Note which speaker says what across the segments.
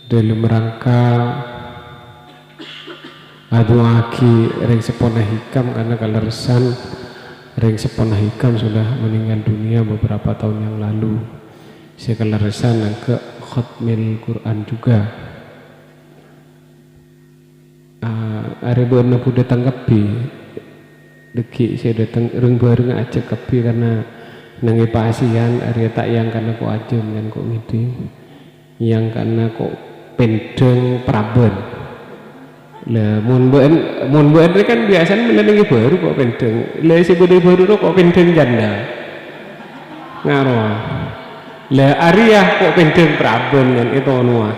Speaker 1: dalam rangka adu aki ring sepona hikam, karena kaleresan ring sepona hikam sudah meninggal dunia beberapa tahun yang lalu. Saya kaleresan ke khatmil Quran juga. Hari bulan aku datang kepi deki saya datang ring bareng aja kepi karena nangi pasian hari tak yang karena kok aja kan kok ngidi yang karena kok pendeng praben lah mun buen kan biasanya melenengi baru kok pendeng lah si budi baru kok pendeng janda ngaruh lah Arya kok pendeng praben kan itu nuah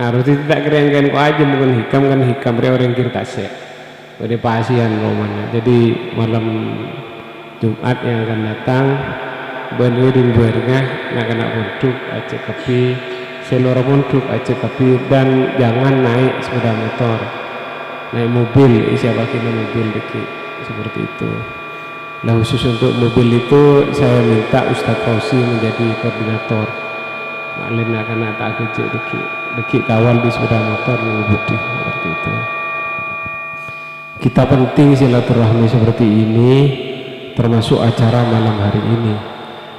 Speaker 1: ngaruh tidak keren kok aja bukan hikam kan hikam orang kira tasek pada pasian romana. Jadi malam Jumat yang akan datang bener rimbarnya nak kena punduk aja kepi selora punduk aja kepi dan jangan naik sepeda motor, naik mobil siapa kira mobil dikit seperti itu. Nah khusus untuk mobil itu saya minta Ustadz Fauzi menjadi koordinator. Maklin nak kena tak kecil dikit kawal di sepeda motor mengubudi seperti itu. Kita penting silaturahmi seperti ini termasuk acara malam hari ini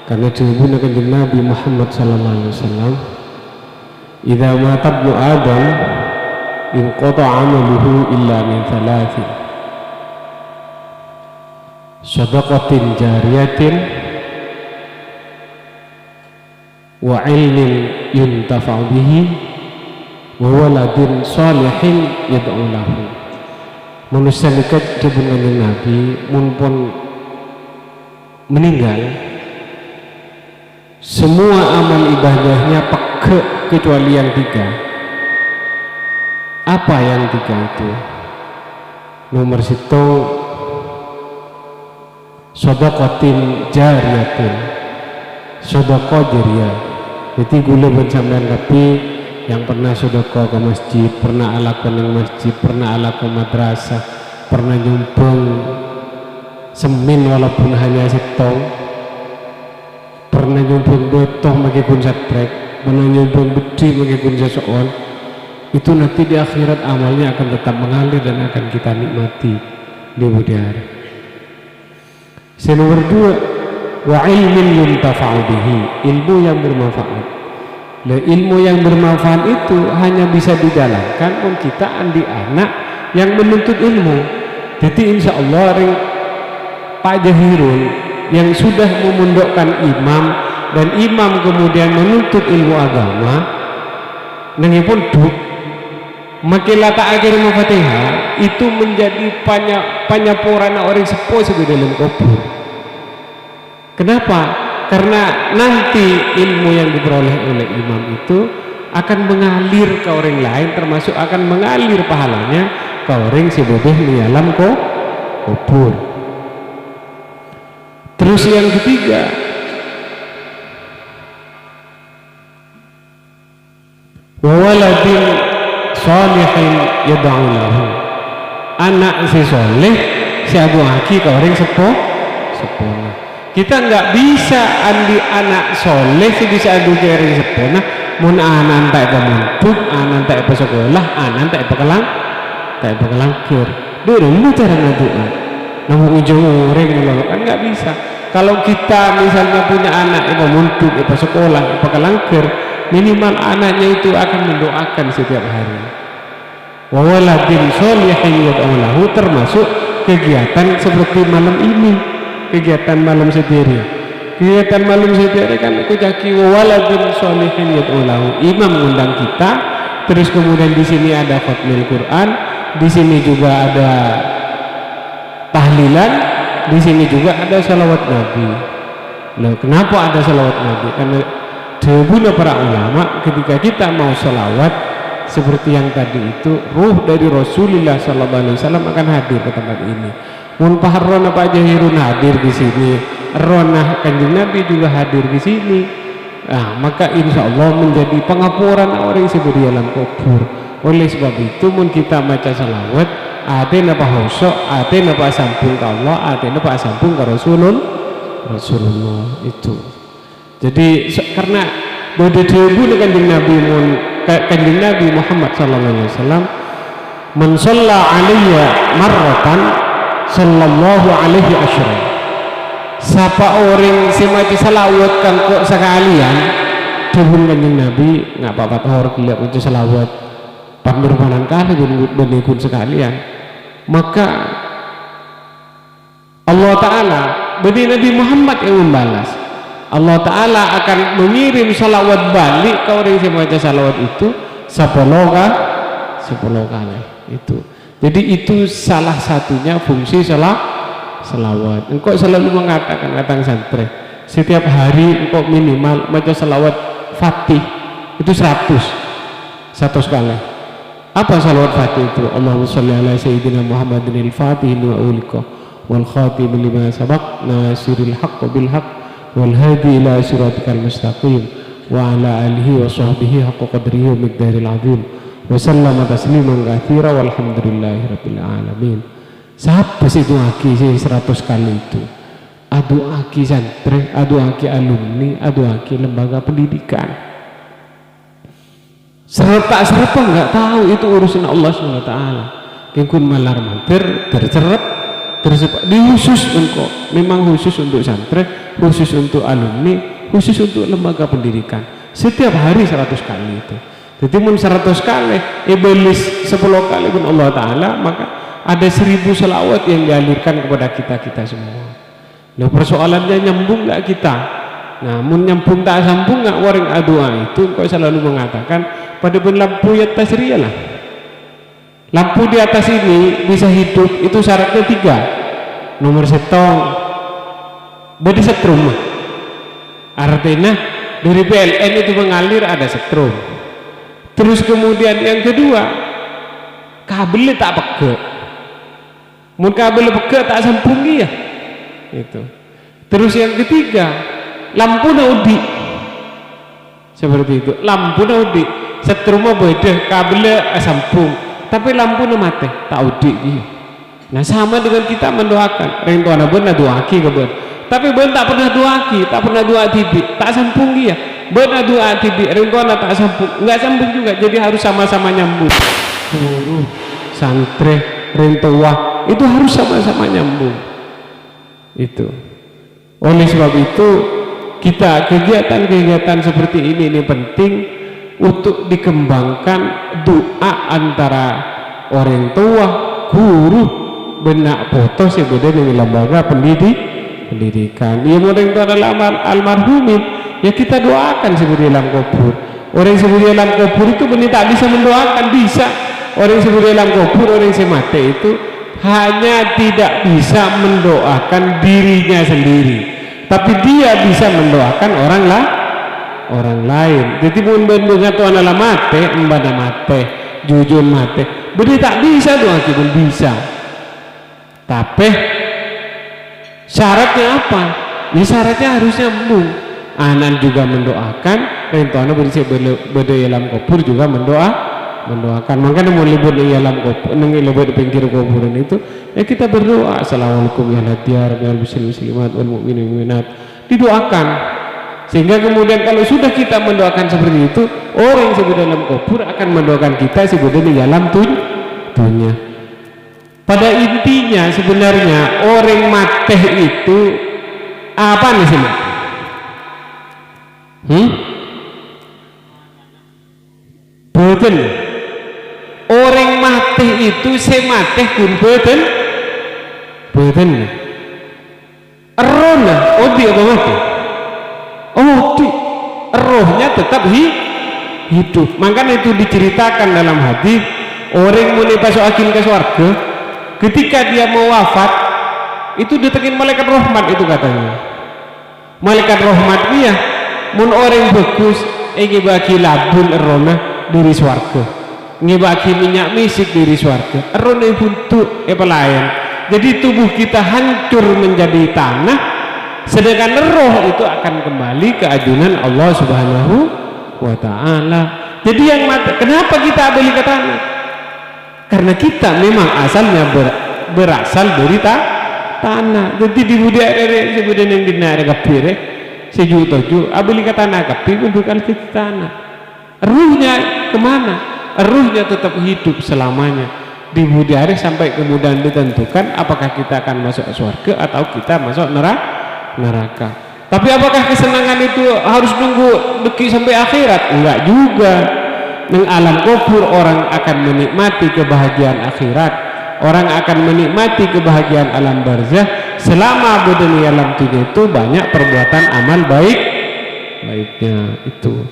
Speaker 1: karena dihubungkan dengan Nabi Muhammad SAW idza mata ibnu Adam inqata 'amaluhu illa min thalathin shadaqatin jariyatin wa 'ilmin yuntafa'u bihi wa waladin shalihin yad'u lahu. Manusia dekat dengan Nabi pun meninggal, semua amal ibadahnya peke kecuali yang tiga. Apa yang tiga itu? Nomor satu shadaqatin jariyatin, sedekah jariyah. Jadi gula bersamaian Nabi yang pernah sedekah ke masjid, pernah alakan yang masjid, pernah alakan madrasah, pernah nyumbang semin walaupun hanya setong, pernah nyumbang botong meskipun setrek, pernah nyumbang bedi meskipun seseorang, itu nanti di akhirat amalnya akan tetap mengalir dan akan kita nikmati di kemudian hari. Nomor dua, wa ilmin yuntafa'u bihi, ilmu yang bermanfaat. Ilmu yang bermanfaat itu hanya bisa dijalankan om kita andi anak yang menuntut ilmu. Jadi insya Allah Pak Jahirun yang sudah memondokkan imam dan imam kemudian menuntut ilmu agama nangipun duk makilah tak akhir Fatihah itu menjadi panyapurana orang sepuh di dalam kubur. Kenapa? Karena nanti ilmu yang diperoleh oleh imam itu akan mengalir ke orang lain, termasuk akan mengalir pahalanya ke orang sebodeh di alam kubur. Terus yang ketiga, wa waladin sholihin yad'u lahu, anak si soleh si abu aki ke orang sepuh. Kita nggak bisa andi anak soleh sih bisa andi kering sepona mun anak tak pemuntuk anak tak sekolah anak tak pekelangkir dulu cara ngaduan namun ujung orang kan nggak bisa. Kalau kita misalnya punya anak yang pemuntuk sekolah pekelangkir, minimal anaknya itu akan mendoakan setiap hari. Wa waladin sholihin yad'u lahu, termasuk kegiatan seperti malam ini. Kegiatan malam sendiri kan aku jaki waladun sholihin yad'u lahu, imam mengundang kita, terus kemudian di sini ada khatmil Quran, di sini juga ada tahlilan, di sini juga ada salawat Nabi. Loh, kenapa ada salawat Nabi? Karena dahulu para ulama ketika kita mau salawat seperti yang tadi itu, ruh dari Rasulullah SAW akan hadir ke tempat ini. Mun paharona Pak Jahirun hadir di sini, Rona Kanjeng Nabi juga hadir di sini. Nah, maka insya Allah menjadi pengapuran orang seberi alam kubur. Oleh sebab itu, mun kita baca salawat, ada napa hosok, ada napa sampung ke Allah, ada napa sampung ke Rasulullah itu. Jadi karena Bode debu kanjeng Nabi Muhammad sallallahu alaihi wasallam, man shalla alayya marratan sallallahu alaihi asyra. Siapa orang semaci salawat kangko sekalian debun kanjeng Nabi nggak apa-apa orang kelihatan itu salawat panurbanan kali benikun sekalian, maka Allah Ta'ala bagi Nabi Muhammad yang membalas. Allah Ta'ala akan mengirim salawat balik ke orang yang membaca salawat itu 10 kali itu. Jadi itu salah satunya fungsi salawat. Engkau selalu mengatakan datang santri setiap hari engkau minimal baca salawat Fatih itu 100 kali. Apa salawat Fatih itu? Allahumma sholli ala sayyidina Muhammadin al-Fatih lima uliqa wal khatim lima sabaq nasiril haqq bil haqq wal hadi ila siratikal mustaqim wa ala alihi wa sahbihi haqqa qadrihi wa miqdaril azim wa sallama tasliman katsira walhamdulillahi rabbil alamin. Siapa sih itu aki sih 100 kali itu? Adu aki santri, adu aki alumni, adu aki lembaga pendidikan. Serta nggak tahu itu urusan Allah SWT. Kengkun malar mantir tercerep di khusus engkau, memang khusus untuk santri, khusus untuk alumni, khusus untuk lembaga pendidikan. Setiap hari 100 kali itu. Jadi mun 100 kali iblis 10 kali pun Allah Ta'ala, maka ada 1000 selawat yang dialirkan kepada kita semua. Nah persoalannya nyambung nggak kita? Nah mun nyambung tak sambung nggak waring doa itu kau selalu mengatakan pada pun lampu ya tasriya lah. Lampu di atas ini bisa hidup itu syaratnya 3. Nomor 1 bodi setrum. Artinya dari PLN itu mengalir ada setrum. Terus kemudian yang kedua kabelnya tak pegel. Mun kabel pegel tak sambung ya. Itu. Terus yang ketiga lampu naudi seperti itu, lampu naudi setrumnya beda kabelnya sambung tapi lampu mati tak udi gitu. Nah sama dengan kita mendoakan rintuan benar doaki keber tapi benar tak pernah doaki, tak pernah doa tibi tak sambung dia benar doa tibi rintuan tak sambung nggak sambung juga, jadi harus sama-sama nyambung. Guru santri rintuan itu harus sama-sama nyambung itu. Oleh sebab itu kita kegiatan-kegiatan seperti ini penting untuk dikembangkan doa antara orang tua, guru, benak foto sebeda dengan lembaga pendidikan. Yang orang tua adalah almarhumin, ya kita doakan sebeda dalam kubur. Orang sebeda dalam kubur itu benar tak bisa mendoakan, bisa. Orang sebeda dalam kubur, orang semate itu hanya tidak bisa mendoakan dirinya sendiri, tapi dia bisa mendoakan orang lain. Jadi pun bentuknya tuan ala mate, embada mate, jujur mate, beri tak bisa doa kita bisa. Tapi syaratnya apa? Ya syaratnya harus nyambung. Anak juga mendoakan, rentuana bersih berdaya dalam kubur juga mendoakan. Makanya mau libur di dalam kubur, libur di pinggir kuburan itu, ya kita berdoa. Assalamualaikum ya latiyar, ya muslimat wal mu'minin mu'minat. Didoakan. Sehingga kemudian kalau sudah kita mendoakan seperti itu, orang yang sebut dalam kubur akan mendoakan kita sebetulnya di dalam dunia. Pada intinya sebenarnya orang mati itu apa nih sih? Betul. Orang mati itu semate kun betul. Erona, odi apa mati? Odi, rohnya tetap hidup. Makanya itu diceritakan dalam hadis orang mulai masuk akil ke surga, ketika dia mau wafat itu ditengin malaikat rahmat itu katanya. Malaikat rahmat dia, mun orang bagus, bagi labun erona dari surga, bagi minyak misik dari surga, erona buntu pelayan. Jadi tubuh kita hancur menjadi tanah, sedangkan roh itu akan kembali ke ajunan Allah Subhanahu wa Ta'ala. Jadi yang mati, kenapa kita beli ke tanah? Karena kita memang asalnya berasal dari tanah. Jadi di budaya sebutan yang dinar kapire sejuk toju abili kata nakapi mendukal kita tanah ruhnya kemana? Ruhnya tetap hidup selamanya di budi hari sampai kemudian ditentukan apakah kita akan masuk surga atau kita masuk neraka. Tapi apakah kesenangan itu harus nunggu deki sampai akhirat? Enggak juga. Di alam kubur orang akan menikmati kebahagiaan akhirat, orang akan menikmati kebahagiaan alam barzah selama di alam dunia itu banyak perbuatan amal baiknya itu.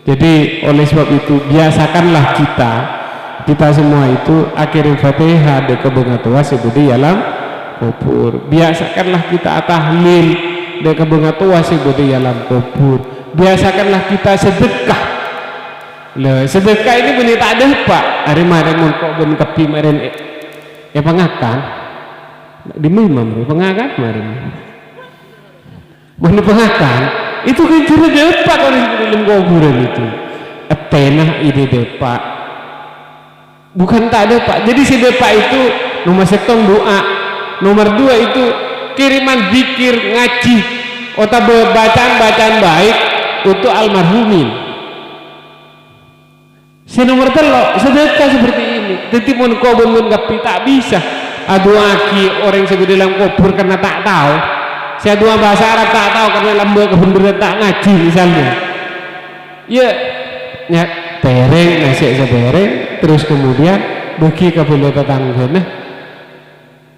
Speaker 1: Jadi oleh sebab itu biasakanlah kita semua itu akhirin Fatihah de kebunga tua sebudi alam kubur. Biasakanlah kita tahlil de kebunga tua sebudi alam kubur. Biasakanlah kita sedekah. Sedekah ini benih tak ada pak. Hari marin kok ben kepi marin pengakan di mimam pengakan marin. Benih pengakan itu kan depak kalau di dalam kuburan itu tenah ide depak bukan tak ada pak. Jadi si depak itu nomor setong doa, nomor dua itu kiriman zikir ngaji atau bacaan baik untuk almarhumin. Si nomor telok sedekah seperti ini tetimun kobun kapi tak bisa adu aki orang yang dalam kubur karena tak tahu. Saya dua bahasa Arab tak tahu karena lambang kebenaran tak ngaji misalnya. Ya tereng nasi sebereng terus kemudian bagi kabel tetangga nah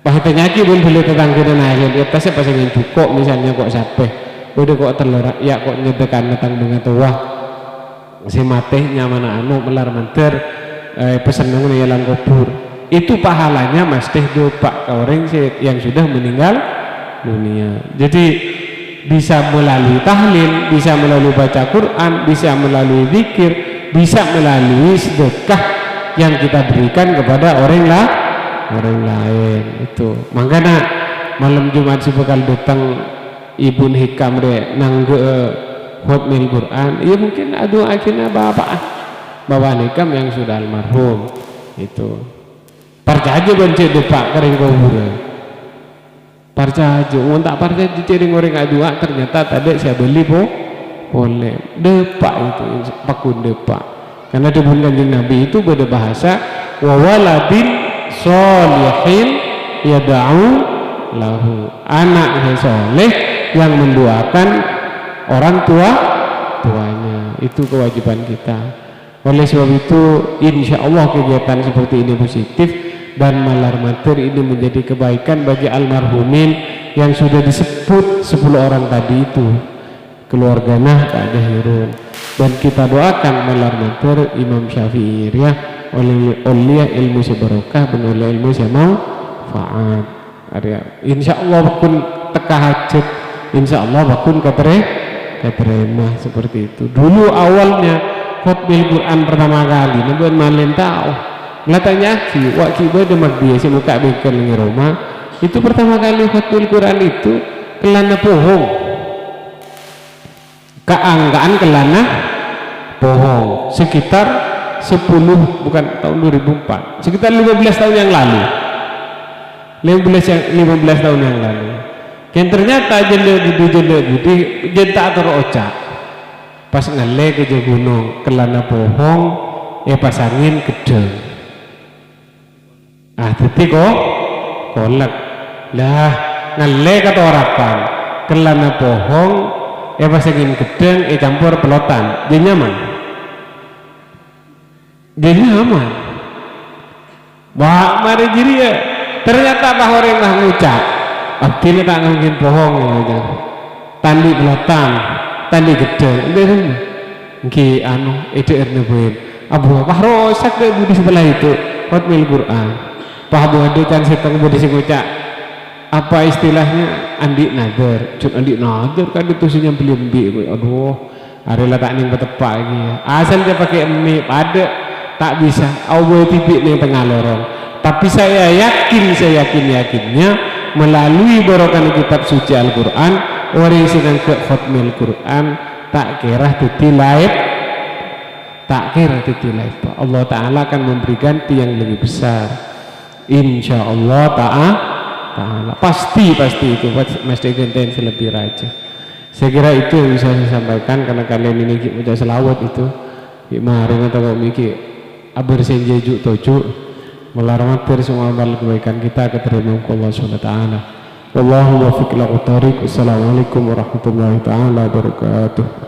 Speaker 1: bahasa nyaki pun boleh tetangga nah di atasnya pas ingin cukup misalnya kok sampai udah kok telur ya kok nyedekan datang dengan tua si matehnya mana anu melar menter pesan nang dalam kubur itu pahalanya mesti dopak ke orang yang sudah meninggal dunia. Jadi bisa melalui tahlil, bisa melalui baca Quran, bisa melalui zikir, bisa melalui sedekah yang kita berikan kepada orang lain itu. Makanya malam Jumat si bakal datang Ibun Hikam de nangge hotmil Quran. Ya mungkin aduh akhirnya bapak Hikam yang sudah almarhum itu. Percaya benci depak kering kuburan. Percaya tak percaya ciri orang adua ternyata tadi saya beli boleh depak itu pakun depak karena dibun kanjeng Nabi itu beda bahasa wawaladin solihin yada'u lahu anak yang soleh yang mendoakan orang tuanya itu kewajiban kita. Oleh sebab itu insya Allah kegiatan seperti ini positif dan malar materi ini menjadi kebaikan bagi almarhumin yang sudah disebut 10 orang tadi itu keluarganya Pak Dahirun, dan kita doakan malar materi Imam Syafi'i ya oleh ilmu sebarokah dan oleh ilmu semanfaat insya Allah bakun teka hajat insya Allah bakun keterima seperti itu. Dulu awalnya khutbah Quran pertama kali nabi malen tahu ngatanya waktu demak dia si muka bikin di Roma itu pertama kali khutbah Quran itu kelana pohong keanggaan kelana pohong sekitar 10 bukan tahun 2004 sekitar 15 tahun yang lalu 15 tahun yang lalu yang ternyata jendela budi jenta atau ocak pas ngale ke gunung kelana pohong pas angin gedeng detik kolak lah ngale kata orapan kelana pohong pas angin gedeng campur pelotan dia nyaman wah mari jiri ya ternyata bahwa orang lah ngucap akhirnya tak mungkin pohong ya tandi pelotan tandi gedeng nggih anu ide ernebuin abu apa rosak deh budi sebelah itu khutbah Quran Pak Abu kan setengah budi si ngucap apa istilahnya andik nazar kan itu sih belum aduh ada tak ning betepak lagi asal dia pakai mie ada tak bisa Allah tipik ning tengah lorong tapi saya yakinnya melalui barokah kitab suci Al-Quran orang yang sedang ke khutbah Quran tak kira titilaib Allah Ta'ala akan memberi ganti yang lebih besar insya Allah Ta'ala pasti itu mesti ganti lebih raja Saya kira itu yang bisa saya sampaikan, karena kalian ini baca selawat itu maring atau kau mikir abar senjeju toju melarang dari semua amal kebaikan kita keterima Allah Subhanahu wa taala. Wallahu muwaffiq ila thariq. Wassalamualaikum warahmatullahi taala wabarakatuh.